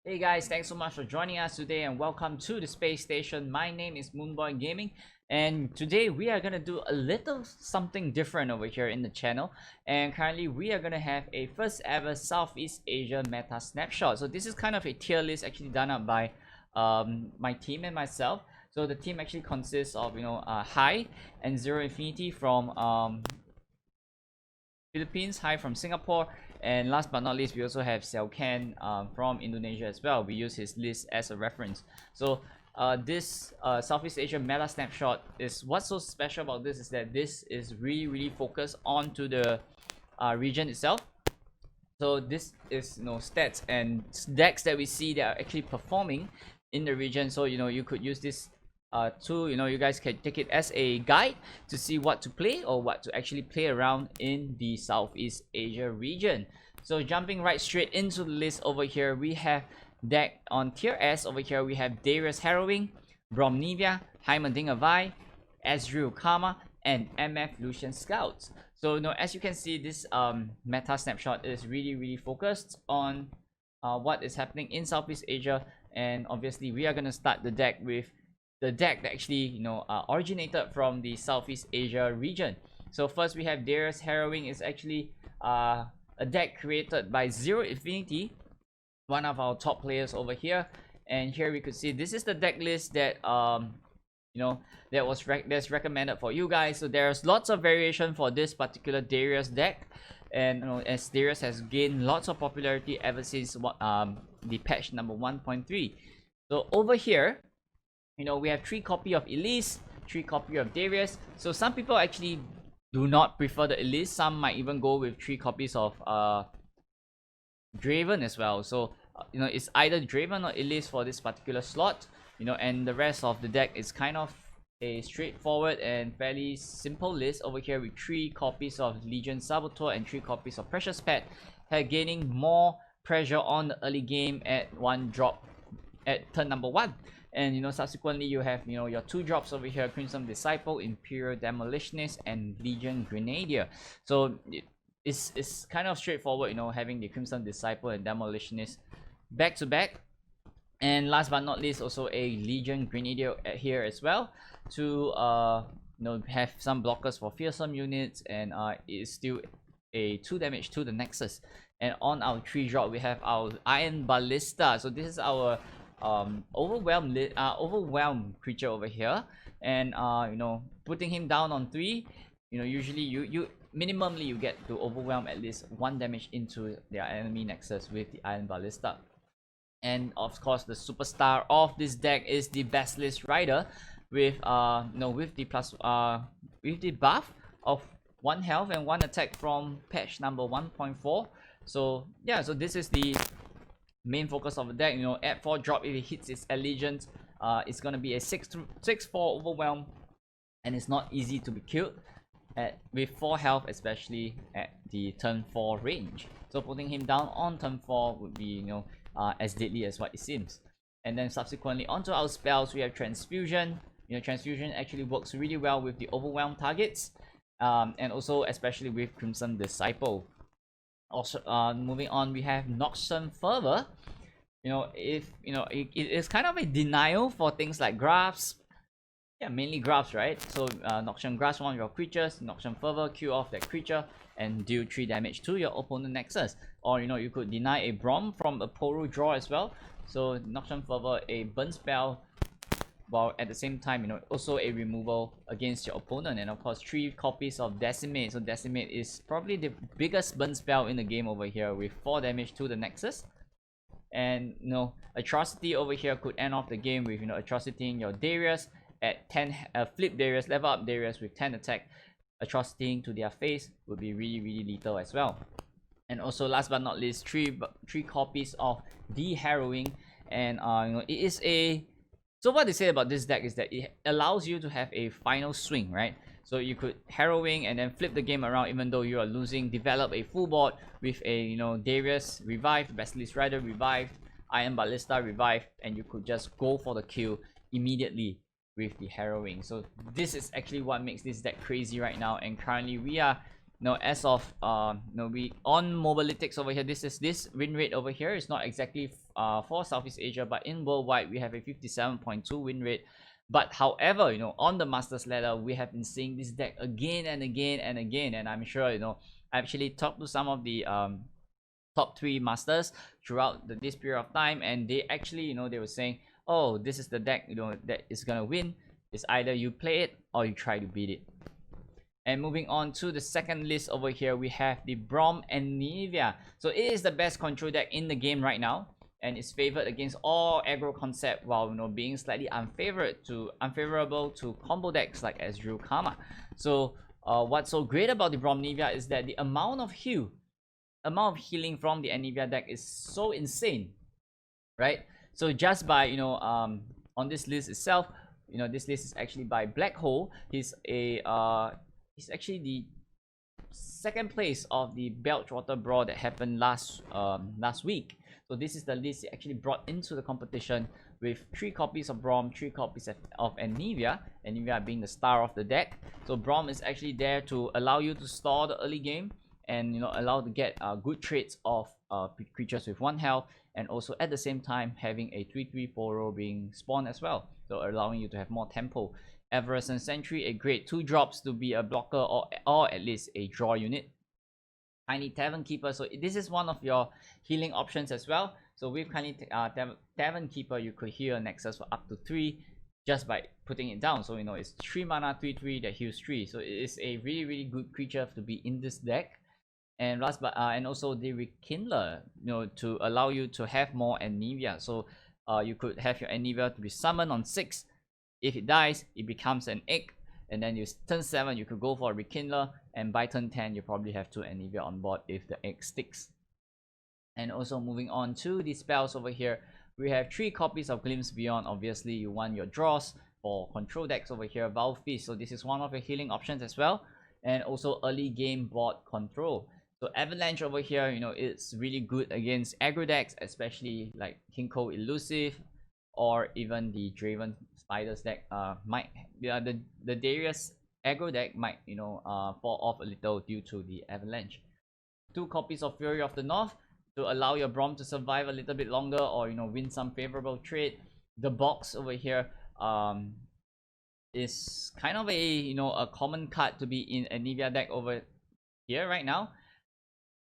Hey guys, thanks so much for joining us today and welcome to the space station. My name is MoonBoy Gaming and today we are gonna do a little something different over here in the channel, and currently we are gonna have a first ever Southeast Asia Meta Snapshot. So this is kind of a tier list actually done up by my team and myself. So the team actually consists of High and Zeroinfinity from Philippines, High from Singapore, and last but not least we also have S.E.A from Indonesia as well. We use his list as a reference. So this Southeast Asia Meta Snapshot is what's so special about this is that this is really focused onto the region itself. So this is stats and decks that we see that are actually performing in the region. So you could use this to you guys can take it as a guide to see what to play or what to actually play around in the Southeast Asia region. So jumping right straight into the list over here, we have deck on tier S. Over here we have Darius Harrowing, Bromnivia, Heimerdinger Vi, Ezreal Karma, and MF Lucian Scouts. So as you can see, this meta snapshot is really focused on what is happening in Southeast Asia, and obviously we are going to start the deck with the deck that actually originated from the Southeast Asia region. So first we have Darius Harrowing. Is actually a deck created by Zeroinfinity, one of our top players over here. And here we could see this is the deck list that that's recommended for you guys. So there's lots of variation for this particular Darius deck, and as Darius has gained lots of popularity ever since the patch number 1.3. So over here we have 3 copy of Elise, 3 copy of Darius. So some people actually do not prefer the Elise. Some might even go with 3 copies of Draven as well. So it's either Draven or Elise for this particular slot. And the rest of the deck is kind of a straightforward and fairly simple list over here with 3 copies of Legion Saboteur and 3 copies of Precious Pet, gaining more pressure on the early game at 1 drop at turn number 1. And subsequently you have your 2 drops over here: Crimson Disciple, Imperial Demolitionist, and Legion Grenadier. So it's kind of straightforward, having the Crimson Disciple and Demolitionist back to back. And last but not least, also a Legion Grenadier here as well to have some blockers for fearsome units, and it is still a 2 damage to the Nexus. And on our 3 drop we have our Iron Ballista. So this is our overwhelmed creature over here, and putting him down on 3, usually you minimally you get to overwhelm at least 1 damage into their enemy Nexus with the Iron Ballista. And of course the superstar of this deck is the Basilisk Rider with with the buff of 1 health and 1 attack from patch number 1.4. So yeah, so this is the main focus of the deck. At 4 drop, if it hits its allegiance, it's gonna be a 6/4 overwhelm, and it's not easy to be killed with 4 health, especially at the turn 4 range. So putting him down on turn 4 would be as deadly as what it seems. And then subsequently onto our spells, we have Transfusion. Transfusion actually works really well with the overwhelmed targets, and also especially with Crimson Disciple. Also moving on, we have Noxian Fervor. It is kind of a denial for things like graphs. Yeah, mainly graphs, right? So Noxian grasp one of your creatures, Noxian Fervor, kill off that creature and deal 3 damage to your opponent Nexus. Or you could deny a Brom from a Poro draw as well. So Noxian Fervor, a burn spell, while at the same time also a removal against your opponent. And of course 3 copies of Decimate. So Decimate is probably the biggest burn spell in the game over here with 4 damage to the Nexus. And Atrocity over here could end off the game with Atrocitying your Darius at 10, flip Darius, level up Darius with 10 attack. Atrocitying to their face would be really lethal as well. And also last but not least, 3 copies of the Harrowing. And it is a so what they say about this deck is that it allows you to have a final swing, right? So you could Harrowing and then flip the game around even though you are losing, develop a full board with a Darius revived, Basilisk Rider revived, Iron Ballista revived, and you could just go for the kill immediately with the Harrowing. So this is actually what makes this deck crazy right now. And currently we are as of we on Mobalytics over here, this win rate over here is not exactly for Southeast Asia, but in worldwide we have a 57.2 win rate. But however, on the Masters ladder, we have been seeing this deck again and again and again, and I'm sure I actually talked to some of the top 3 masters throughout this period of time, and they actually they were saying, oh, this is the deck that is gonna win. It's either you play it or you try to beat it. And moving on to the second list over here, we have the Braum and Nivea. So it is the best control deck in the game right now, and it's favored against all aggro concept, while being slightly unfavorable to combo decks like Ezreal Karma. So what's so great about the Braum Nivea is that the amount of healing from the Nivea deck is so insane, right? So just by on this list itself, this list is actually by Black Hole. He's actually the second place of the Belchwater Brawl that happened last week. So this is the list he actually brought into the competition, with 3 copies of Braum, 3 copies of Nivea being the star of the deck. So Braum is actually there to allow you to stall the early game, and allow to get good trades of creatures with 1 health, and also at the same time having a 3/3/4 being spawned as well, so allowing you to have more tempo. Everescent Sentry, a great 2 drops to be a blocker or at least a draw unit. Tiny Tavern Keeper, so this is one of your healing options as well. So with Tiny Tavern Keeper, you could heal a Nexus for up to 3 just by putting it down. So it's 3 mana 3/3 that heals 3, so it is a really good creature to be in this deck. And last but and also the Rekindler, to allow you to have more Nivea. So you could have your Nivea to be summoned on 6. If it dies, it becomes an egg, and then you turn 7, you could go for a Rekindler, and by turn 10 you probably have 2 Nivea on board if the egg sticks. And also moving on to the spells over here, we have 3 copies of Glimpse Beyond. Obviously you want your draws for control decks over here. Valve Feast, so this is one of your healing options as well, and also early game board control. So Avalanche over here, it's really good against aggro decks, especially like Kinko Elusive, or even the Draven Spiders deck. The Darius aggro deck might fall off a little due to the Avalanche. 2 copies of Fury of the North to allow your Braum to survive a little bit longer, or win some favorable trade. The box over here is kind of a common card to be in a Nivea deck over here right now.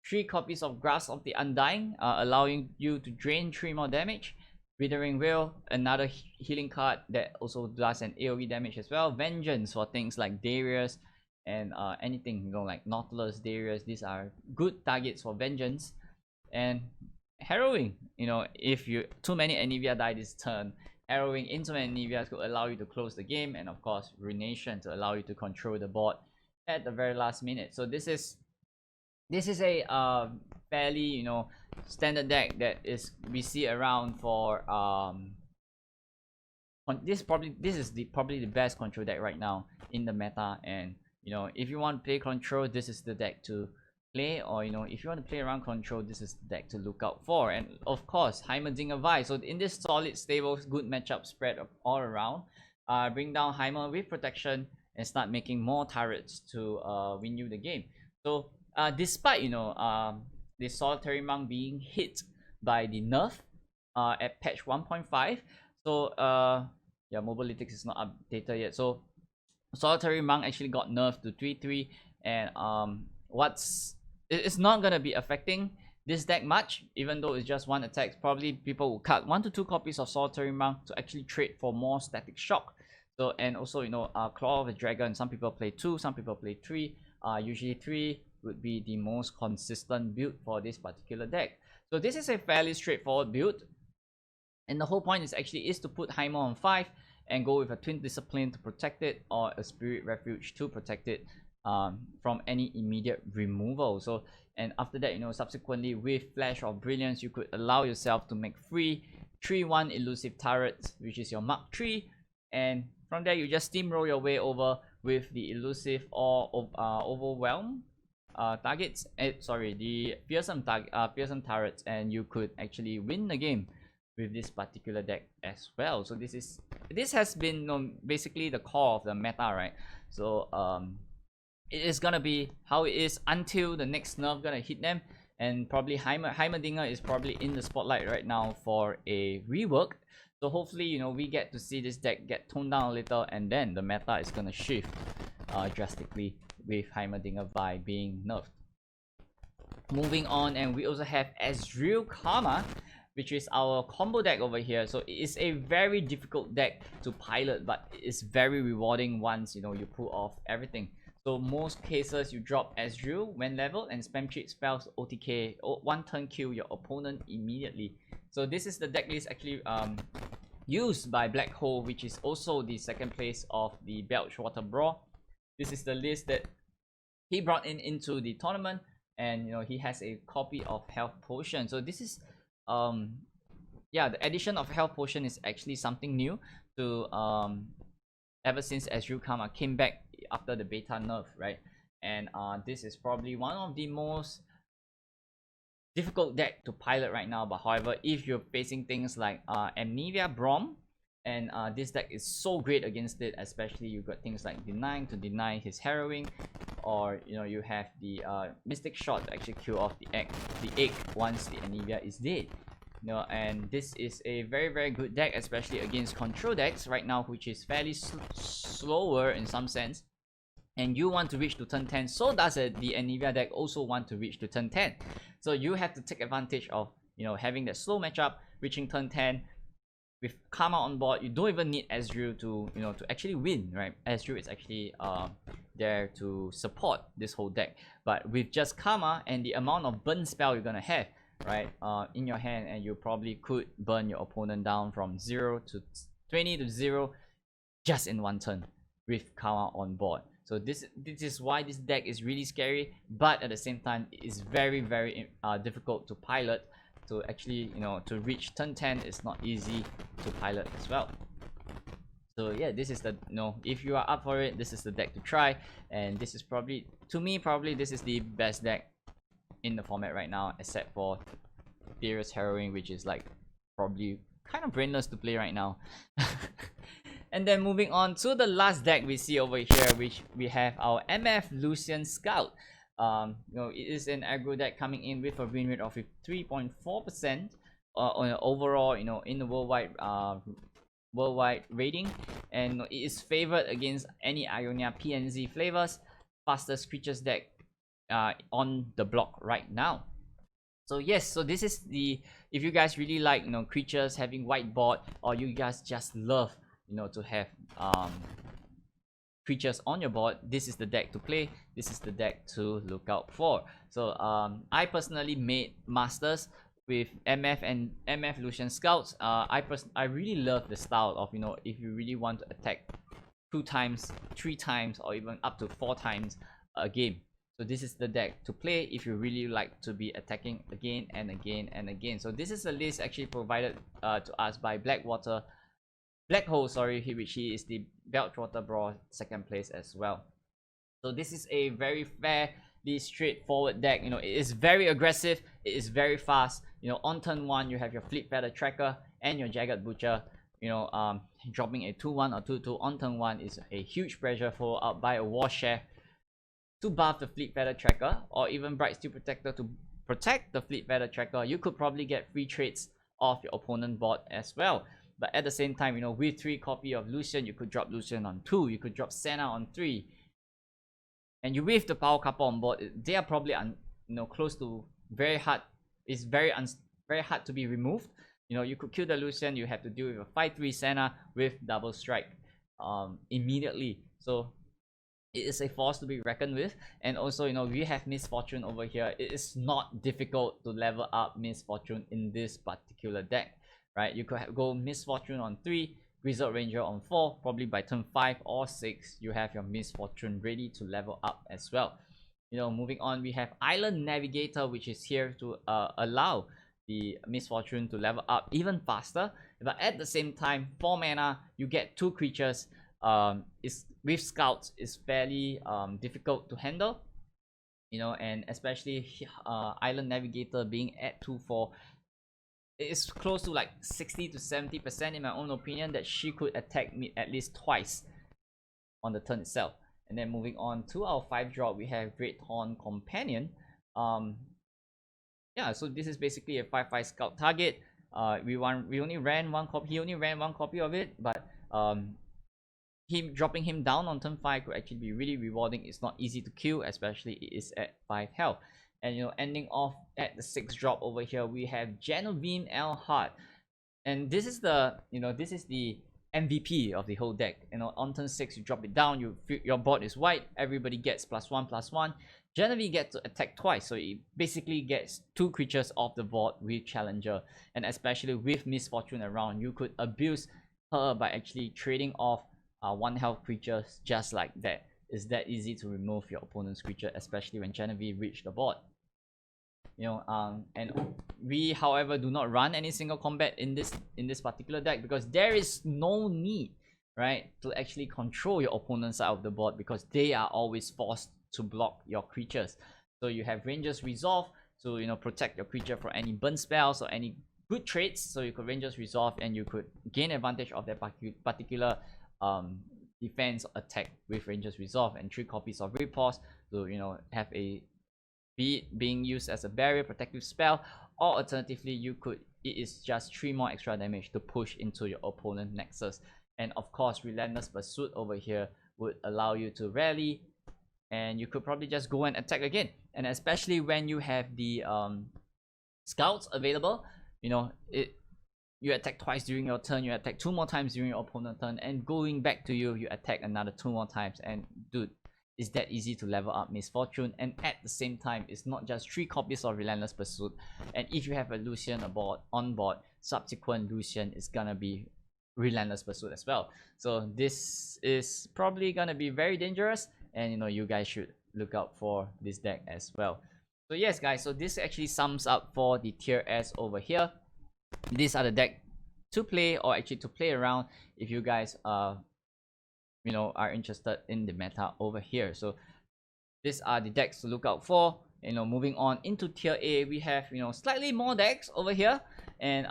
3 copies of Grasp of the Undying, allowing you to drain 3 more damage. Withering Will, another healing card that also does an AoE damage as well. Vengeance for things like Darius and anything like Nautilus, Darius. These are good targets for Vengeance. And Harrowing, if too many Nivea die this turn, Harrowing into an Nivea could allow you to close the game, and of course Ruination to allow you to control the board at the very last minute. So this is a fairly standard deck that we see around for this is probably the best control deck right now in the meta. And if you want to play control, this is the deck to play, or if you want to play around control, this is the deck to look out for. And of course Heimerdinger Vi, so in this solid stable good matchup spread all around, bring down Heimer with protection and start making more turrets to win you the game. So despite the Solitary Monk being hit by the nerf at patch 1.5, so yeah, Mobalytics is not updated yet. So Solitary Monk actually got nerfed to 3/3, and it's not gonna be affecting this deck much, even though it's just 1 attack. Probably people will cut 1 to 2 copies of Solitary Monk to actually trade for more Static Shock. So, and also Claw of the Dragon, some people play 2, some people play 3. Usually 3 would be the most consistent build for this particular deck. So this is a fairly straightforward build, and the whole point is to put Heimer on 5 and go with a Twin Discipline to protect it, or a Spirit Refuge to protect it from any immediate removal. So, and after that, subsequently with Flash of Brilliance, you could allow yourself to make free 3/1 elusive turrets, which is your Mark 3, and from there you just steamroll your way over with the elusive or overwhelm targets. The fearsome turrets, and you could actually win the game with this particular deck as well. So this has been basically the core of the meta, right? So it is gonna be how it is until the next nerf gonna hit them, and probably Heimerdinger is probably in the spotlight right now for a rework. So hopefully, you know, we get to see this deck get toned down a little, and then the meta is gonna shift drastically with Heimerdinger by being nerfed. Moving on, and we also have Ezreal Karma, which is our combo deck over here. So it is a very difficult deck to pilot, but it's very rewarding once, you know, you pull off everything. So most cases you drop Ezreal when leveled and spam cheat spells OTK, one turn kill your opponent immediately. So this is the deck list actually used by Black Hole, which is also the second place of the Belchwater Brawl. This is the list that he brought into the tournament, and you know, he has a copy of Health Potion. So this is yeah, the addition of Health Potion is actually something new to ever since Ezreal Karma came back after the beta nerf, right? And this is probably one of the most difficult deck to pilot right now. But however, if you're facing things like Amnivia Brom, and this deck is so great against it, especially you got things like denying to deny his harrowing, or you know, you have the Mystic Shot to actually kill off the egg once the Amnivia is dead. You know, and this is a very good deck, especially against control decks right now, which is fairly slower in some sense. And you want to reach to turn 10, so does the Amnivia deck also want to reach to turn 10. So you have to take advantage of, you know, having that slow matchup, reaching turn 10 with Karma on board. You don't even need Ezreal to, you know, to actually win, right? Ezreal is actually there to support this whole deck. But with just Karma and the amount of burn spell you're gonna have, right, in your hand, and you probably could burn your opponent down from 0 to 20 to 0 just in one turn with Karma on board. So this is why this deck is really scary, but at the same time it is very difficult to pilot. To actually, you know, to reach turn 10 is not easy to pilot as well. So yeah, this is the, you know, if you are up for it, this is the deck to try. And this is probably, to me, probably this is the best deck in the format right now, except for Furious Harrowing, which is like probably kind of brainless to play right now. And then moving on to the last deck we see over here, which we have our MF Lucian Scout. You know, it is an aggro deck coming in with a win rate of 3.4% on overall, you know, in the worldwide rating, and it is favored against any Ionia PNZ flavors, fastest creatures deck on the block right now. So yes, so this is the, if you guys really like, you know, creatures having white board, or you guys just love, you know, to have creatures on your board, this is the deck to play. This is the deck to look out for. So I personally made masters with MF and MF Lucian Scouts. I really love the style of, you know, if you really want to attack 2 times, 3 times, or even up to 4 times a game. So this is the deck to play if you really like to be attacking again and again and again. So this is a list actually provided to us by Black Hole, sorry, which he is the Belchwater Brawl second place as well. So this is a very fairly straightforward deck. You know, it is very aggressive, it is very fast. You know, on turn 1 you have your Fleet Feather Tracker and your Jagged Butcher. You know, dropping a 2/1 or 2/2 on turn 1 is a huge pressure, followed up by a War Chef to buff the Fleet Feather Tracker, or even Bright Steel Protector to protect the Fleet Feather Tracker. You could probably get free trades off your opponent board as well. But at the same time, you know, with 3 copy of Lucian, you could drop Lucian on 2, you could drop Senna on 3, and you with the power couple on board, they are probably you know, close to very hard. It's very hard to be removed. You know, you could kill the Lucian, you have to deal with a 5/3 Senna with double strike immediately. So it is a force to be reckoned with. And also, you know, we have Misfortune over here. It is not difficult to level up Misfortune in this particular deck, right? You could go Misfortune on 3, Grizzled Ranger on 4, probably by turn 5 or 6 you have your Misfortune ready to level up as well. You know, moving on, we have Island Navigator, which is here to allow the Misfortune to level up even faster. But at the same time, 4 mana, you get 2 creatures. Is with Scouts is fairly difficult to handle, you know, and especially Island Navigator being at 2/4, it's close to like 60 to 70% in my own opinion that she could attack me at least twice on the turn itself. And then moving on to our 5 drop, we have Great Horn Companion. yeah, so this is basically a 5/5 scout target. We only ran one copy. He only ran one copy of it, but him dropping him down on turn 5 could actually be really rewarding. It's not easy to kill, especially it is at 5 health. And ending off at the 6th drop over here, we have Genevieve L. Hart. And this is the this is the MVP of the whole deck. On turn 6 you drop it down, your board is white, everybody gets +1/+1. Genevieve gets to attack twice, so it basically gets 2 creatures off the board with Challenger. And especially with Misfortune around, you could abuse her by actually trading off 1 health creatures just like that. It's that easy to remove your opponent's creature, especially when Genevieve reach the board. And we, however, do not run any single combat in this particular deck, because there is no need, right, to actually control your opponent's side of the board, because they are always forced to block your creatures. So you have Ranger's Resolve to protect your creature from any burn spells or any good traits. So you could Ranger's Resolve and you could gain advantage of that particular defense attack with Ranger's Resolve, and 3 copies of Repulse to have a, be it being used as a barrier protective spell, or alternatively it is just 3 more extra damage to push into your opponent Nexus. And of course, Relentless Pursuit over here would allow you to rally, and you could probably just go and attack again. And especially when you have the scouts available, you attack twice during your turn, you attack 2 more times during your opponent's turn, and going back to you attack another 2 more times. And dude, it's that easy to level up Misfortune. And at the same time, it's not just 3 copies of Relentless Pursuit, and if you have a Lucian on board, subsequent Lucian is gonna be Relentless Pursuit as well. So this is probably gonna be very dangerous, and you guys should look out for this deck as well. So yes guys, so this actually sums up for the tier S over here. These are the deck to play, or actually to play around, if you guys are interested in the meta over here. So these are the decks to look out for. Moving on into tier A, we have slightly more decks over here. And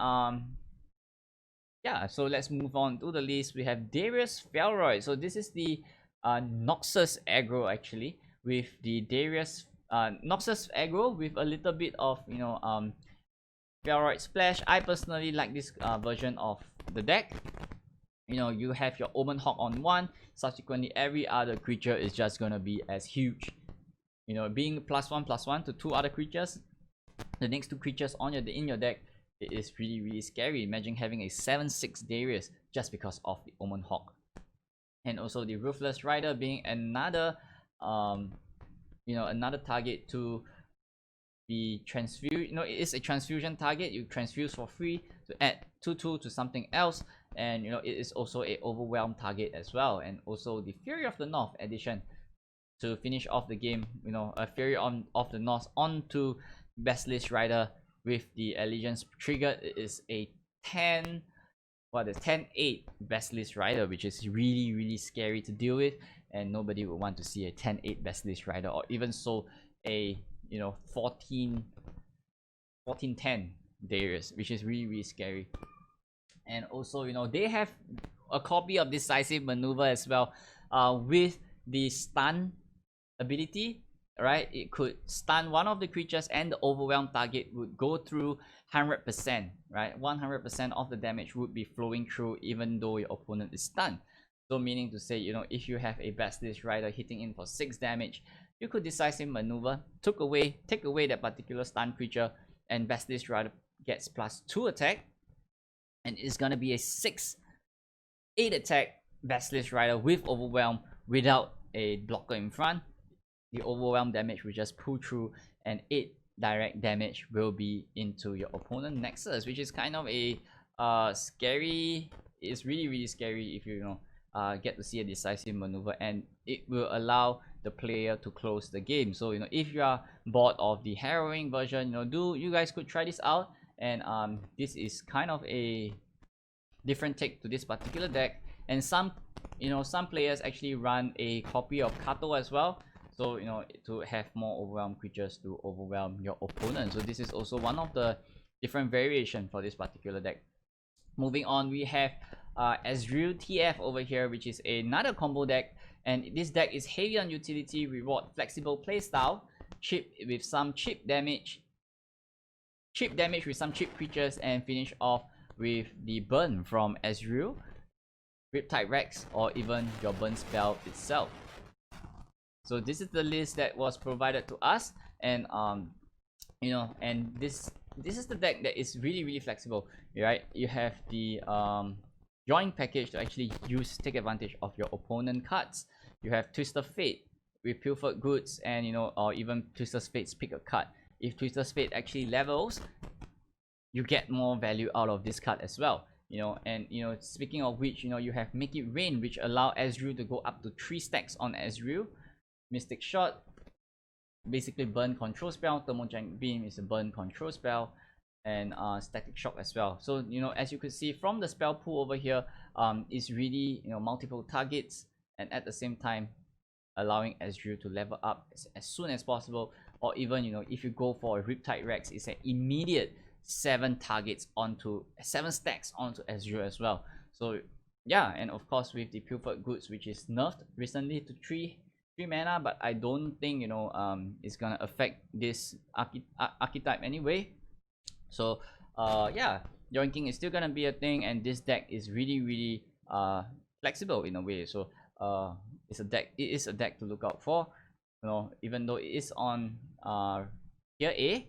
yeah, so let's move on to the list. We have Darius Felroy. So this is the Noxus aggro, actually, with the Darius Noxus aggro with a little bit of Felroy splash. I personally like this version of the deck. You have your Omen Hawk on 1, subsequently every other creature is just gonna be as huge. Being +1/+1 to 2 other creatures, the next 2 creatures in your deck, it is really scary. Imagine having a 7/6 Darius just because of the Omen Hawk. And also the Ruthless Rider being another another target to be transfused. It is a transfusion target. You transfuse for free to add 2/2 to something else. And it is also a overwhelm target as well. And also the Fury of the North edition to finish off the game. A Fury of the North onto Basilisk Rider with the Allegiance trigger. It is a 10/8 Basilisk Rider, which is really scary to deal with, and nobody would want to see a 10/8 Basilisk Rider, or even so a 14/10 Darius, which is really scary. And also they have a copy of Decisive Maneuver as well, with the stun ability, right? It could stun one of the creatures and the overwhelm target would go through 100%, right? 100% of the damage would be flowing through even though your opponent is stunned. So meaning to say, if you have a Basilisk Rider hitting in for 6 damage, you could Decisive Maneuver, take away that particular stun creature, and Basilisk Rider gets +2 attack, and it's gonna be a 6/8 attack Basilisk Rider with overwhelm without a blocker in front. The overwhelm damage will just pull through, and 8 direct damage will be into your opponent Nexus, which is kind of a scary. It's really scary if you get to see a Decisive Maneuver, and it will allow the player to close the game. So if you are bored of the harrowing version, you guys could try this out. And this is kind of a different take to this particular deck. And some players actually run a copy of Kato as well, so to have more overwhelm creatures to overwhelm your opponent. So this is also one of the different variation for this particular deck. Moving on, we have Ezreal TF over here, which is another combo deck. And this deck is heavy on utility, reward flexible playstyle, cheap with some cheap damage, cheap damage with some cheap creatures and finish off with the burn from Ezreal, Riptide Rex, or even your burn spell itself. So this is the list that was provided to us, and and this is the deck that is really flexible, right? You have the join package to actually take advantage of your opponent cards. You have Twisted Fate with Pilfered Goods, and or even Twisted Fate's pick a card. If Twisted Fate actually levels, you get more value out of this card as well. And speaking of which, you have Make It Rain, which allow Ezreal to go up to 3 stacks on Ezreal. Mystic Shot, basically burn control spell. Thermogenic Beam is a burn control spell, and Static Shock as well. So as you could see from the spell pool over here, is really multiple targets, and at the same time allowing Ezreal to level up as soon as possible. Or even if you go for a Riptide Rex, it's an immediate 7 stacks onto Ezreal as well. So yeah, and of course with the Pilfered Goods, which is nerfed recently to 3 mana, but I don't think it's gonna affect this archetype anyway. So yeah, Yoinking is still gonna be a thing, and this deck is really flexible in a way. So it is a deck to look out for. Even though it is on tier A,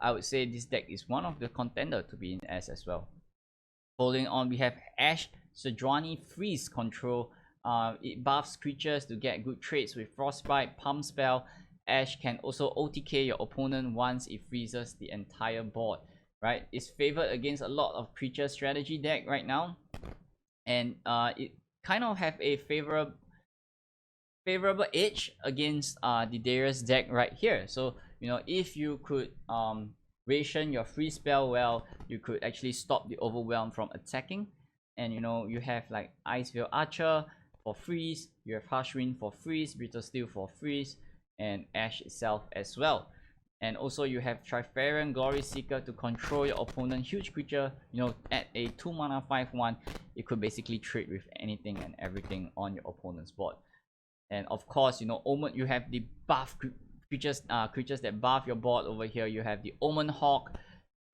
I would say this deck is one of the contender to be in S as well. Following on, we have Ashe Sejuani Freeze Control. It buffs creatures to get good traits with Frostbite, Pump Spell. Ashe can also OTK your opponent once it freezes the entire board. Right? It's favored against a lot of creature strategy deck right now, and it kind of have a favorable edge against the Darius deck right here. So if you could ration your free spell well, you could actually stop the overwhelm from attacking. And you have like Iceveil Archer for freeze, you have Harsh Wind for freeze, Brittle Steel for freeze, and Ashe itself as well. And also you have Trifarian Glory Seeker to control your opponent huge creature. At a 2 mana 5/1, it could basically trade with anything and everything on your opponent's board. And of course, Omen, you have the buff creatures that buff your board over here. You have the Omen Hawk,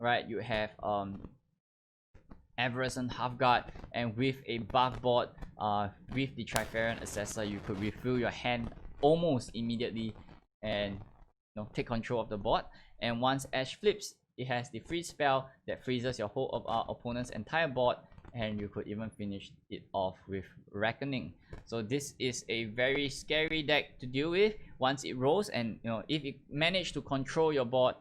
right? You have Avarice and Halfguard, and with a buff board, with the Trifarian Assessor, you could refill your hand almost immediately and take control of the board. And once Ashe flips, it has the freeze spell that freezes your whole of our opponent's entire board, and you could even finish it off with Reckoning. So this is a very scary deck to deal with once it rolls. And if it manage to control your board,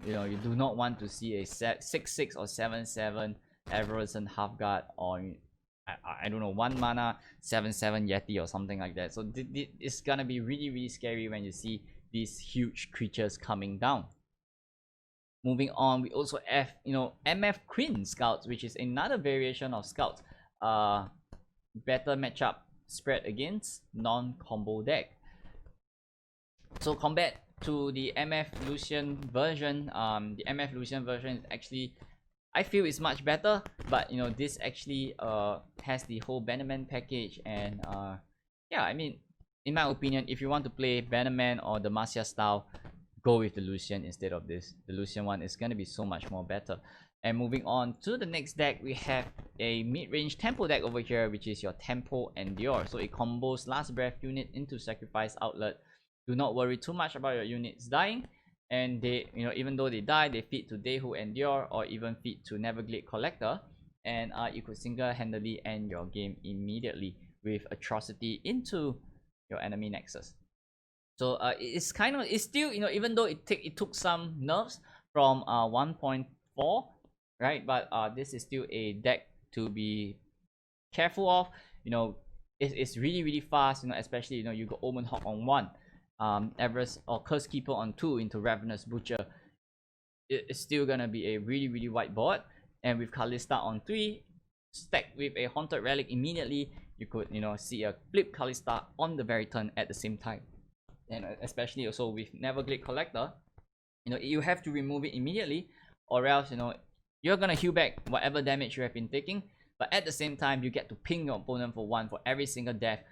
you do not want to see a 6/6 or 7/7 Avarice and Halfguard, or I don't know, 1 mana 7/7 Yeti or something like that. So it's gonna be really scary when you see these huge creatures coming down. Moving on, we also have MF Queen Scouts, which is another variation of Scouts. Better matchup spread against non-combo deck. So compared to the MF Lucian version, the MF Lucian version is actually, I feel, is much better. But this actually has the whole Bannerman package, and yeah, I mean, in my opinion, if you want to play Bannerman or the Demacia style, go with the Lucian instead of this. The Lucian one is going to be so much more better. And moving on to the next deck, we have a mid-range tempo deck over here, which is your Tempo Endure. So it combos Last Breath unit into Sacrifice Outlet. Do not worry too much about your units dying, and they, even though they die, they feed to Dehu Endure or even feed to Neverglade Collector, and you could single-handedly end your game immediately with Atrocity into your enemy Nexus. So it's still, even though it took some nerfs from 1.4, right? But this is still a deck to be careful of. It's really fast. Especially you got Omen Hawk on 1, Everest or Curse Keeper on 2 into Ravenous Butcher. It's still gonna be a really wide board, and with Kalista on 3, stacked with a Haunted Relic immediately, you could see a flip Kalista on the very turn at the same time. And especially also with Neverglade Collector, you have to remove it immediately, or else you're gonna heal back whatever damage you have been taking, but at the same time you get to ping your opponent for 1 for every single death.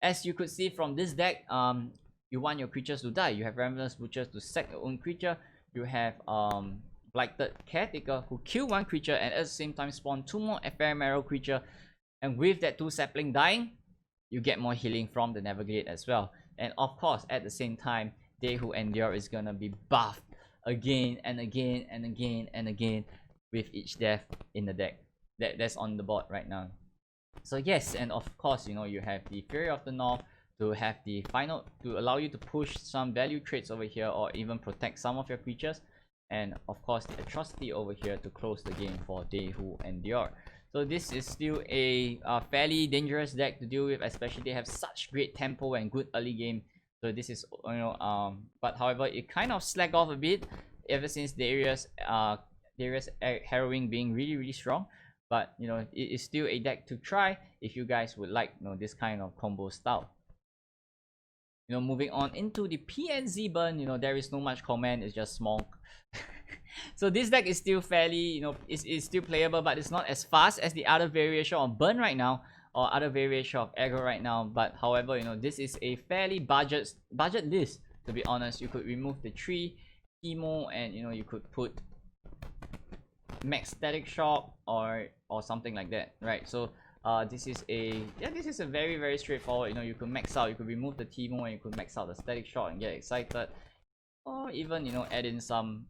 As you could see from this deck, you want your creatures to die. You have Ravenous Butchers to sack your own creature. You have Blighted Caretaker who kill one creature and at the same time spawn 2 more ephemeral creature, and with that 2 sapling dying, you get more healing from the Navigate as well. And of course, at the same time, They Who Endure is gonna be buffed again and again and again and again with each death in the deck. That's on the board right now. So yes, and of course, you know, you have the Fury of the North to have the final, to allow you to push some value trades over here or even protect some of your creatures, and of course the Atrocity over here to close the game for They Who Endure. So this is still a fairly dangerous deck to deal with, especially they have such great tempo and good early game. So this is, you know, but however it kind of slacked off a bit ever since Darius Harrowing being really strong. But you know, it is still a deck to try if you guys would like, you know, this kind of combo style. You know, moving on into the PNZ burn, you know, there is no much comment, it's just small. So this deck is still fairly, you know, it's still playable, but it's not as fast as the other variation of burn right now or other variation of aggro right now. But however, you know, this is a fairly budget list, to be honest. You could remove the 3 chemo and, you know, you could put max static shock or something like that, right? So this is a very straightforward. You know, you could max out, you could remove the Timo and you could max out the static shock and get excited, or even, you know, add in some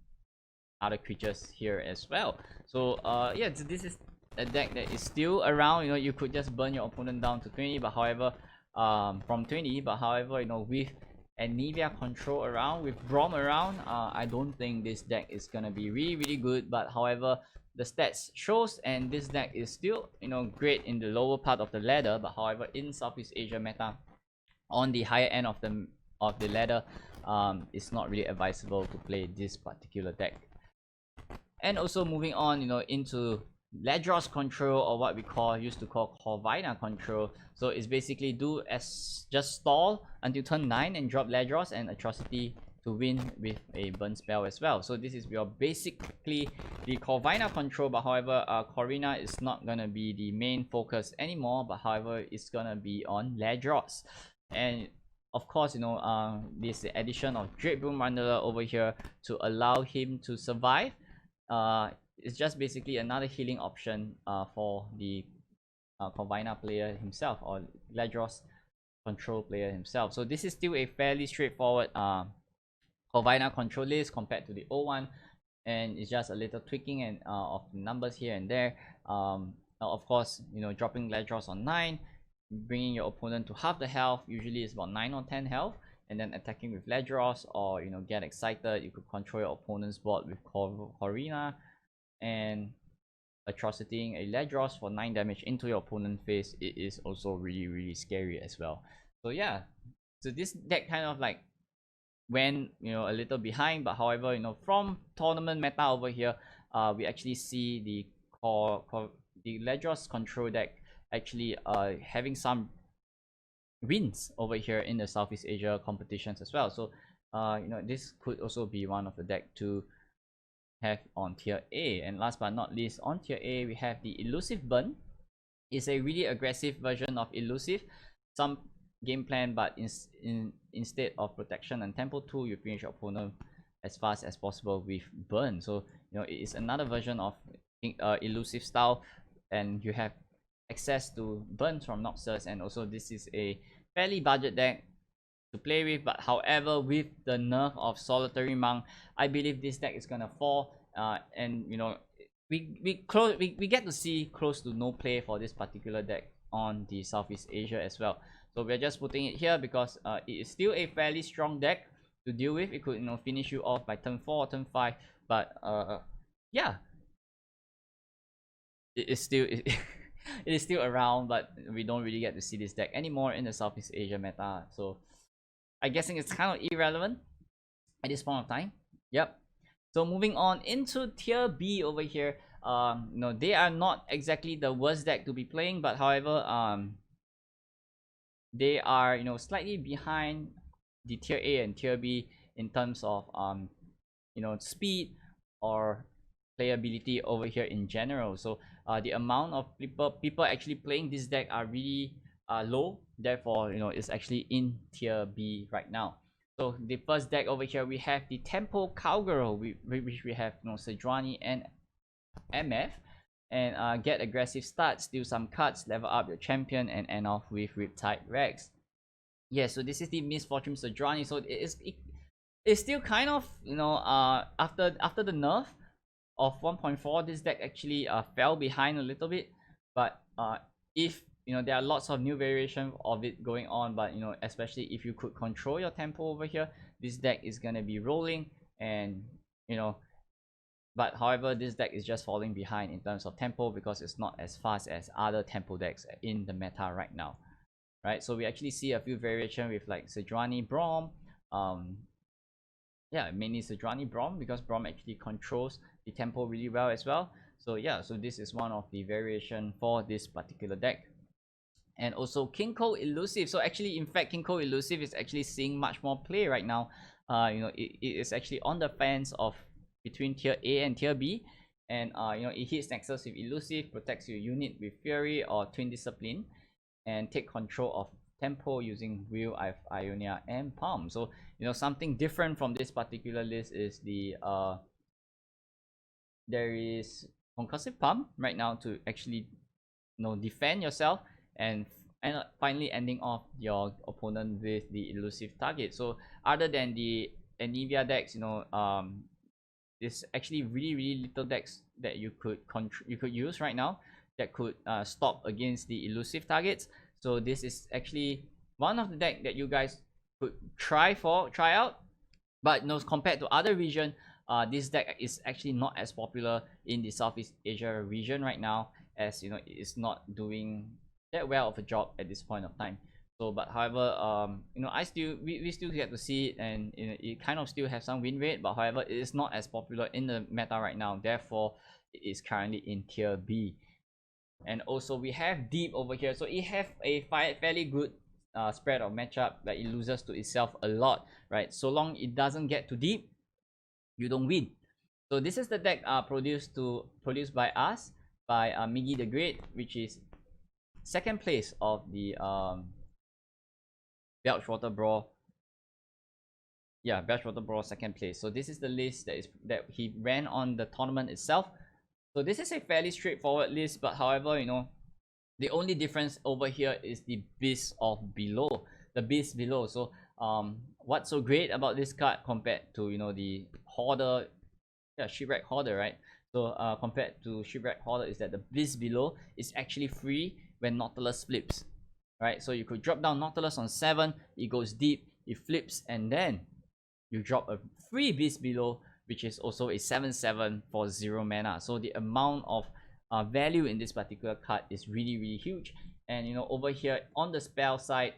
other creatures here as well. So yeah, this is a deck that is still around. You know, you could just burn your opponent down to 20, but however from 20, but however, you know, with Anivia control around, with Braum around, I don't think this deck is gonna be really good. But however, the stats shows, and this deck is still, you know, great in the lower part of the ladder. But however, in Southeast Asia meta, on the higher end of the ladder, it's not really advisable to play this particular deck. And also moving on, you know, into Ledros control, or what we used to call Corvina control. So it's basically just stall until turn 9 and drop Ledros and Atrocity to win with a burn spell as well. So this is your basically the Corvina control, but however, Corvina is not gonna be the main focus anymore, but however, it's gonna be on Ledros. And of course, you know, this addition of Dreadbloom Wanderer over here to allow him to survive. It's just basically another healing option for the Corvina player himself, or Ledros control player himself. So this is still a fairly straightforward Corvina control list compared to the old one, and it's just a little tweaking and of the numbers here and there. Of course, you know, dropping Ledros on 9, bringing your opponent to half the health, usually it's about 9 or 10 health, and then attacking with Ledros, or, you know, get excited. You could control your opponent's board with Corvina and Atrocitying a Ledros for 9 damage into your opponent's face. It is also really scary as well. So yeah, so this deck kind of like went, you know, a little behind, but however, you know, from tournament meta over here, we actually see the Ledros control deck actually having some wins over here in the Southeast Asia competitions as well. So you know, this could also be one of the deck to have on tier A. And last but not least, on tier A, we have the Elusive Burn. It's a really aggressive version of Elusive. Some game plan, but instead of protection and tempo 2, you finish your opponent as fast as possible with burn. So, you know, it is another version of Elusive style, and you have access to burns from Noxus. And also, this is a fairly budget deck to play with, but however, with the nerf of Solitary Monk, I believe this deck is gonna fall. And you know, we get to see close to no play for this particular deck on the Southeast Asia as well. So we're just putting it here because it is still a fairly strong deck to deal with. It could, you know, finish you off by turn 4 or turn 5, but yeah, it is still it is still around, but we don't really get to see this deck anymore in the Southeast Asia meta. So I'm guessing it's kind of irrelevant at this point of time. Yep. So moving on into tier B over here, you know, they are not exactly the worst deck to be playing, but however, they are, you know, slightly behind the tier A and tier B in terms of you know, speed or playability over here in general. So the amount of people actually playing this deck are really low. Therefore, you know, it's actually in tier B right now. So the first deck over here, we have the Tempo Cowgirl, which we have, Sejuani and MF. And get aggressive starts, steal some cards, level up your champion, and end off with Riptide Rex. Yeah, so this is the Misfortune Sejuani. So it's still kind of, after the nerf of 1.4, this deck actually fell behind a little bit. But if there are lots of new variation of it going on, but especially if you could control your tempo over here, this deck is gonna be rolling. And but however, this deck is just falling behind in terms of tempo because it's not as fast as other tempo decks in the meta right now, right? So we actually see a few variation with like Sejuani Braum. Yeah, mainly Sejuani Braum, because Braum actually controls the tempo really well as well. So yeah, so this is one of the variation for this particular deck. And also Kinko Elusive. So actually, in fact, Kinko Elusive is actually seeing much more play right now. It is actually on the fence of between tier A and tier B. And it hits Nexus with Elusive, protects your unit with Fury or Twin Discipline, and take control of tempo using Will, Ionia, and Palm. So something different from this particular list is the there is Concussive Palm right now to actually defend yourself, and finally ending off your opponent with the elusive target. So other than the Anivia decks, there's actually really little decks that you could use right now that could stop against the elusive targets. So this is actually one of the deck that you guys could try out. But compared to other region, this deck is actually not as popular in the Southeast Asia region right now, as it is not doing that well of a job at this point of time. So but however, we still get to see it, and it kind of still has some win rate, but however, it is not as popular in the meta right now. Therefore, it is currently in tier B. And also we have Deep over here. So it have a fairly good spread of matchup, but it loses to itself a lot, right? So long it doesn't get to Deep, you don't win. So this is the deck produced by us, by Miggy the Great, which is second place of the Belchwater Brawl. Yeah, Belchwater Brawl second place. So this is the list that he ran on the tournament itself. So this is a fairly straightforward list, but however, the only difference over here is the Beast of Below. The Beast Below. So what's so great about this card compared to the Hoarder, Shipwreck Hoarder, right? So compared to Shipwreck Hoarder is that the Beast Below is actually free when Nautilus flips, right? So you could drop down Nautilus on 7, it goes deep, it flips, and then you drop a free Beast Below, which is also a 7/7 for 0 mana. So the amount of value in this particular card is really huge. And over here on the spell side,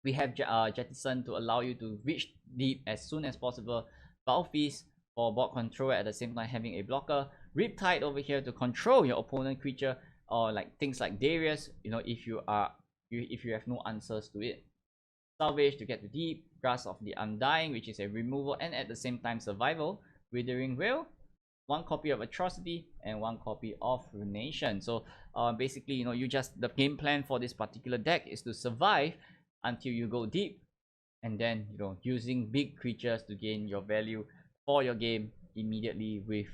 we have Jettison to allow you to reach deep as soon as possible. Foul Feast for board control, at the same time having a blocker. Riptide over here to control your opponent creature, or like things like Darius, if you have no answers to it. Salvage to get to deep. Grasp of the Undying, which is a removal and at the same time survival. Withering Will, 1 copy of Atrocity and 1 copy of Ruination. So basically, the game plan for this particular deck is to survive until you go deep, and then using big creatures to gain your value for your game immediately with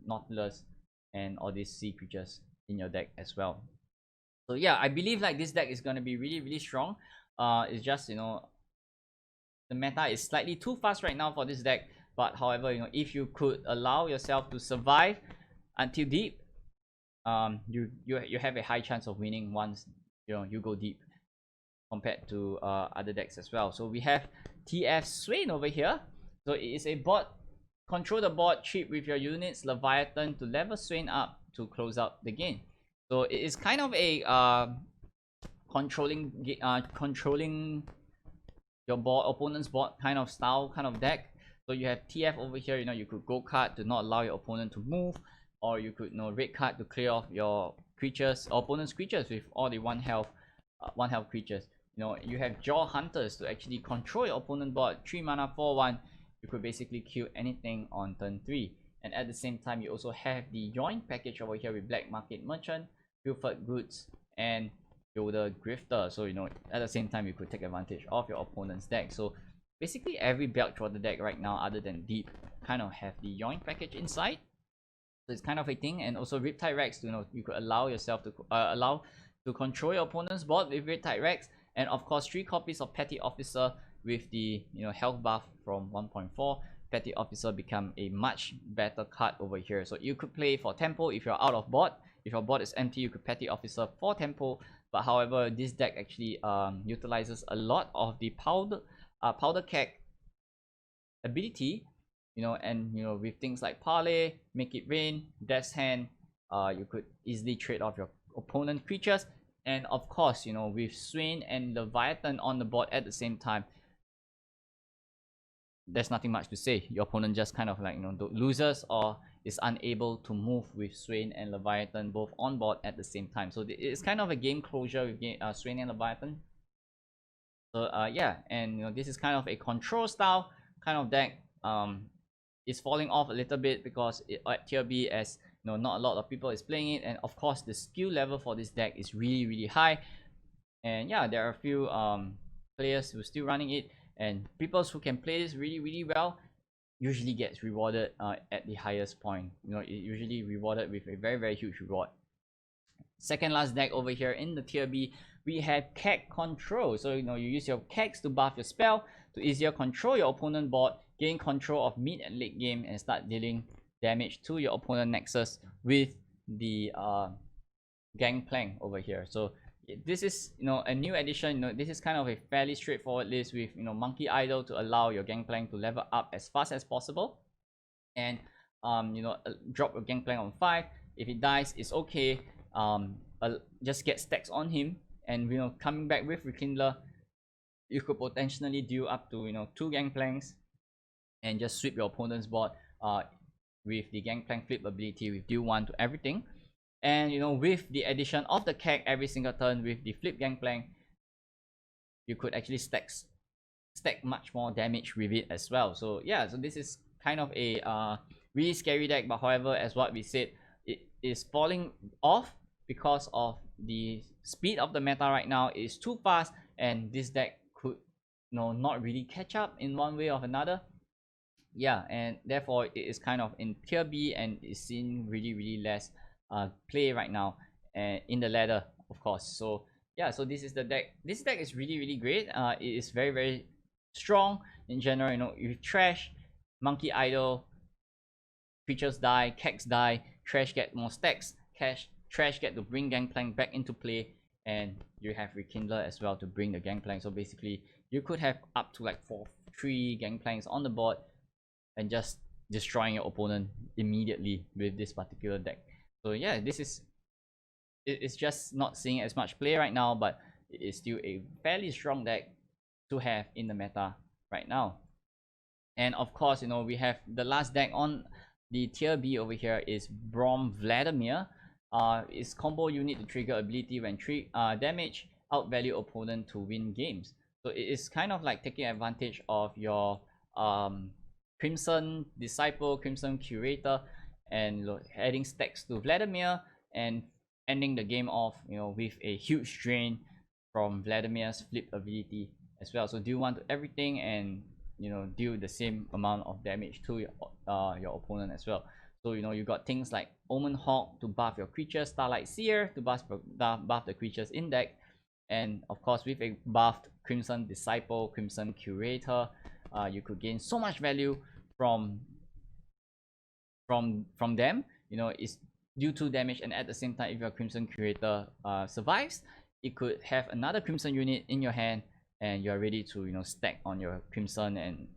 Nautilus and all these sea creatures in your deck as well. So yeah, I believe like this deck is going to be really strong. It's just the meta is slightly too fast right now for this deck. But however, if you could allow yourself to survive until deep, you have a high chance of winning once you go deep, compared to other decks as well. So we have TF Swain over here. So it is a bot, control the board, chip with your units Leviathan to level Swain up to close out the game. So it is kind of a controlling your board, opponent's board kind of style, kind of deck. So you have TF over here. You could go card to not allow your opponent to move, or you could red card to clear off your creatures, opponent's creatures with all the 1 health creatures. You have Jaw Hunters to actually control your opponent board. 3 mana 4/1. You could basically kill anything on turn 3. And at the same time, you also have the Join package over here with Black Market Merchant, Pilfered Goods, and Yoda Grifter. So at the same time, you could take advantage of your opponent's deck. So basically every belt for the deck right now other than Deep kind of have the Yoink package inside. So it's kind of a thing. And also Riptide Rex, you know, you could allow yourself to allow to control your opponent's board with Riptide Rex. And of course 3 copies of Petty Officer with the, you know, health buff from 1.4. Petty Officer become a much better card over here. So you could play for tempo if you're out of board. If your board is empty, you could Petty Officer for tempo. But however, this deck actually utilizes a lot of the powder keg ability, you know, and you know, with things like Parlay, Make It Rain, Death's Hand, you could easily trade off your opponent creatures. And of course, you know, with Swain and Leviathan on the board at the same time, there's nothing much to say. Your opponent just kind of like, you know, loses or is unable to move with Swain and Leviathan both on board at the same time. So it's kind of a game closure with Swain and Leviathan. So yeah, and you know, this is kind of a control style kind of deck. It's falling off a little bit because at tier B, as you know, not a lot of people is playing it, and of course the skill level for this deck is really high. And yeah, there are a few players who are still running it, and people who can play this really well usually gets rewarded at the highest point. You know, it usually rewarded with a very huge reward. Second last deck over here in the tier B, we have Keg Control. So you know, you use your kegs to buff your spell to easier control your opponent board, gain control of mid and late game, and start dealing damage to your opponent nexus with the Gangplank over here. So this is, you know, a new addition. You know, this is kind of a fairly straightforward list with, you know, Monkey Idol to allow your Gangplank to level up as fast as possible, and you know, drop your Gangplank on 5. If it dies, it's okay. Just get stacks on him, and you know, coming back with Rekindler, you could potentially deal up to, you know, 2 Gangplanks and just sweep your opponent's board with the Gangplank flip ability with deal 1 to everything. And you know, with the addition of the keg every single turn with the flip Gangplank, you could actually stack much more damage with it as well. So yeah, so this is kind of a really scary deck, but however, as what we said, it is falling off because of the speed of the meta right now is too fast, and this deck could, you know, not really catch up in one way or another. Yeah, and therefore it is kind of in tier B and is seeing really less play right now, and in the ladder, of course. So yeah, so this is the deck. This deck is really great. It is very strong in general. You know, you trash Monkey Idol, creatures die, kegs die, trash get more stacks, trash get to bring Gangplank back into play, and you have Rekindler as well to bring the Gangplank. So basically you could have up to like 3 Gangplanks on the board and just destroying your opponent immediately with this particular deck. So yeah, this is, it's just not seeing as much play right now, but it is still a fairly strong deck to have in the meta right now. And of course, you know, we have the last deck on the tier B over here is Brom Vladimir. Its combo unit to trigger ability when damage outvalue opponent to win games. So it is kind of like taking advantage of your Crimson Disciple, Crimson Curator, and adding stacks to Vladimir and ending the game off, you know, with a huge drain from Vladimir's flip ability as well. So deal 1 to everything, and you know, deal the same amount of damage to your opponent as well. So you know, you got things like Omen Hawk to buff your creatures, Starlight Seer to buff the creatures in deck, and of course with a buffed Crimson Disciple, Crimson Curator, you could gain so much value from them. You know, it's due to damage, and at the same time, if your Crimson Curator survives, it could have another Crimson unit in your hand, and you're ready to, you know, stack on your Crimson and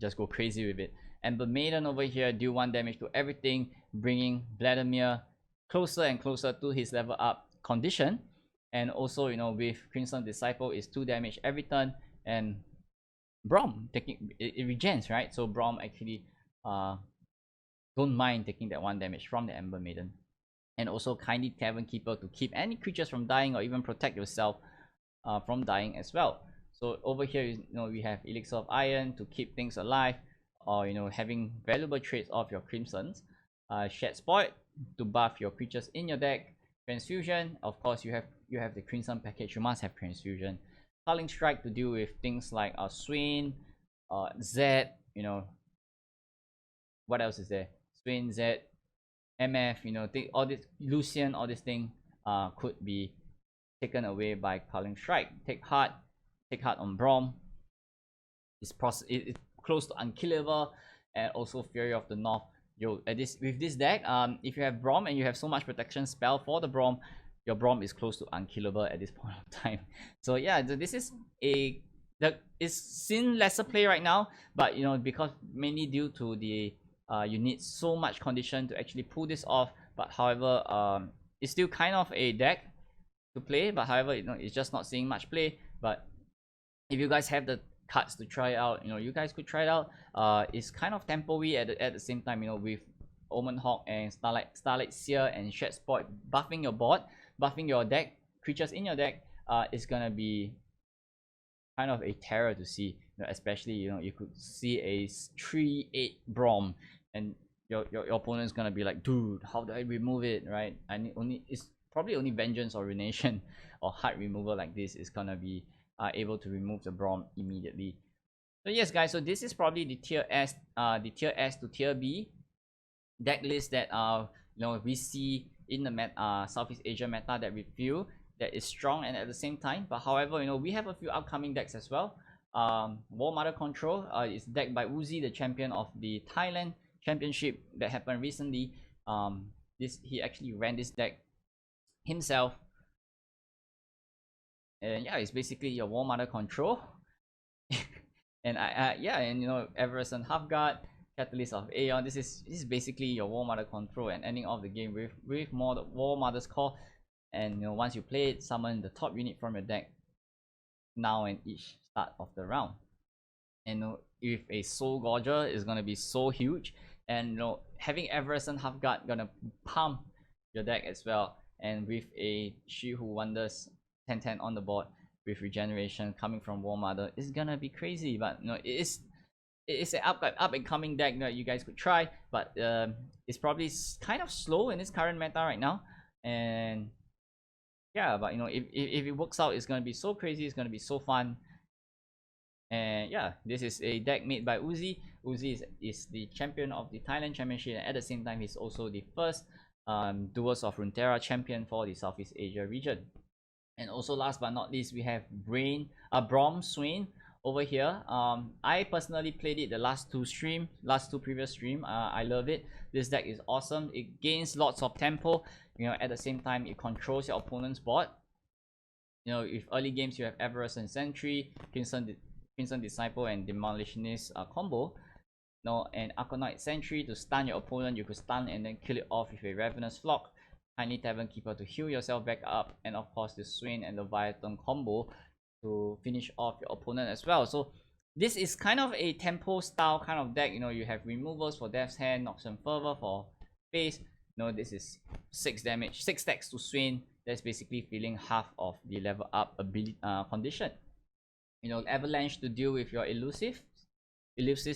just go crazy with it. Ember Maiden over here, deal 1 damage to everything, bringing Vladimir closer and closer to his level up condition. And also, you know, with Crimson Disciple is 2 damage every turn, and Brom taking it regens, right? So Brom actually don't mind taking that 1 damage from the Ember Maiden. And also Kindly Tavern Keeper to keep any creatures from dying, or even protect yourself from dying as well. So over here, you know, we have Elixir of Iron to keep things alive, or you know, having valuable traits of your Crimsons. Shed Spoil to buff your creatures in your deck. Transfusion, of course, you have the Crimson package, you must have Transfusion. Culling Strike to deal with things like Swain, Z, you know, what else is there? Swain, Z, MF, you know, all this Lucian, all this thing could be taken away by Culling Strike. Take heart on Brom. It's close to unkillable, and also Fury of the North. Yo, with this deck, if you have Brom and you have so much protection spell for the Brom, your Brom is close to unkillable at this point of time. So yeah, this is that is seen lesser play right now, but you know, because mainly due to the you need so much condition to actually pull this off. But however, it's still kind of a deck to play, but however, you know, it's just not seeing much play. But if you guys have the cards to try out, you know, you guys could try it out. It's kind of tempo-y at the same time, you know, with Omen Hawk and Starlight Seer and Shed Sport buffing your board, buffing your deck, creatures in your deck. It's gonna be kind of a terror to see, you know, especially, you know, you could see a 3/8 Brom, and your opponent's gonna be like, dude, how do I remove it, right? I need only, it's probably only Vengeance or Ruination or Heart Removal like this is gonna be able to remove the Brom immediately. So yes, guys, so this is probably the tier S to tier B deck list that you know, we see in the Southeast Asia meta that we feel that is strong and at the same time. But however, you know, we have a few upcoming decks as well. War Mother Control is decked by Uzi, the champion of the Thailand Championship that happened recently. He actually ran this deck himself, and yeah, it's basically your War Mother Control. And yeah, and you know, Everest and Halfguard, Catalyst of Aeon. This is basically your War Mother Control and ending off the game with more War Mother's Call. And you know, once you play it, summon the top unit from your deck now and each start of the round. And you know, if a Soul Gorger is gonna be so huge, and you know, having Everest and Halfguard gonna pump your deck as well. And with a She Who Wonders 10/10 on the board with regeneration coming from War Mother, is gonna be crazy. But you know, it's an up and coming deck that you guys could try, but it's probably kind of slow in this current meta right now. And yeah, but you know, if it works out, it's gonna be so crazy, it's gonna be so fun. And yeah, this is a deck made by Uzi. Uzi is the champion of the Thailand Championship, and at the same time, he's also the first Duels of Runeterra champion for the Southeast Asia region. And also, last but not least, we have Brom Swain over here. I personally played it the last two previous stream. I love it. This deck is awesome. It gains lots of tempo. You know, at the same time, it controls your opponent's board. You know, if early games you have Everest and Sentry, Crimson Disciple and Demolitionist combo, you know, and Arcanite Sentry to stun your opponent, you could stun and then kill it off with a Ravenous Flock. Tiny Tavern Keeper to heal yourself back up, and of course the Swain and Leviathan combo to finish off your opponent as well. So this is kind of a tempo style kind of deck. You know, you have removals for Death's Hand, Noxian Fervor for face. You know, this is 6 damage, 6 stacks to Swain. That's basically filling half of the level up ability condition. You know, Avalanche to deal with your elusive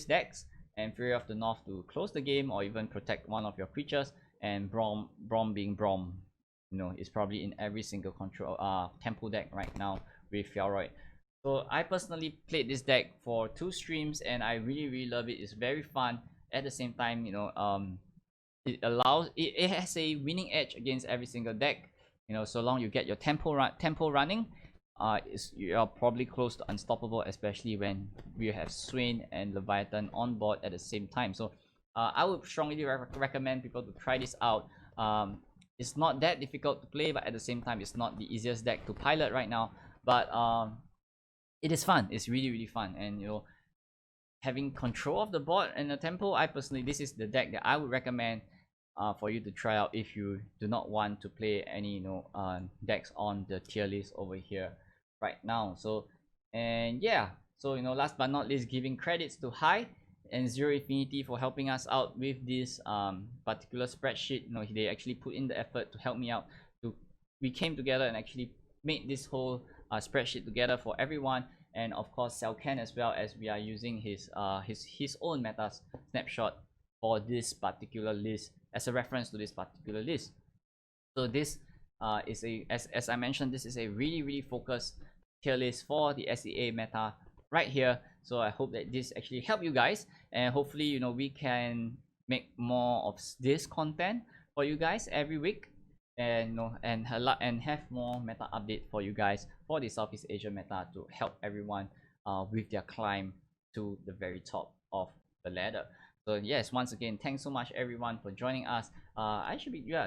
decks, and Fury of the North to close the game or even protect one of your creatures. And Brom being Brom, you know, is probably in every single control tempo deck right now with Fjallroyd. So I personally played this deck for 2 streams, and I really love it. It's very fun. At the same time, you know, it has a winning edge against every single deck. You know, so long you get your tempo running, you're probably close to unstoppable, especially when we have Swain and Leviathan on board at the same time. So I would strongly recommend people to try this out. It's not that difficult to play, but at the same time, it's not the easiest deck to pilot right now. But it is fun. It's really fun, and you know, having control of the board and the tempo, this is the deck that I would recommend for you to try out if you do not want to play any, you know, decks on the tier list over here right now. So, and yeah, so you know, last but not least, giving credits to High and Zeroinfinity for helping us out with this particular spreadsheet. You know, they actually put in the effort to help me out. We came together and actually made this whole spreadsheet together for everyone. And of course, Selcan as well, as we are using his own meta snapshot for this particular list as a reference to this particular list. So this is as I mentioned, this is a really focused tier list for the SEA meta right here. So I hope that this actually help you guys, and hopefully, you know, we can make more of this content for you guys every week, and you know, and have more meta update for you guys for the Southeast Asia meta to help everyone with their climb to the very top of the ladder. So yes, once again, thanks so much everyone for joining us.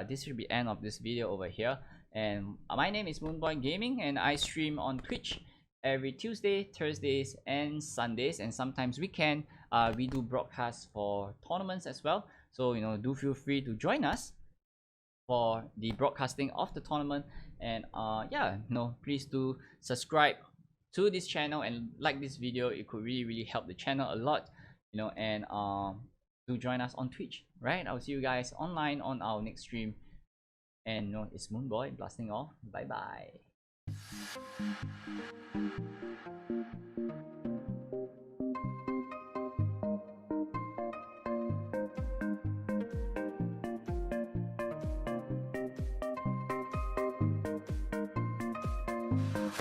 This should be end of this video over here. And my name is MoonBoy Gaming, and I stream on Twitch every Tuesday, Thursdays, and Sundays, and sometimes weekend. We do broadcasts for tournaments as well. So you know, do feel free to join us for the broadcasting of the tournament. And yeah, no, please do subscribe to this channel and like this video. It could really help the channel a lot, you know. And do join us on Twitch, right? I'll see you guys online on our next stream. And you know, it's MoonBoy blasting off. Bye bye.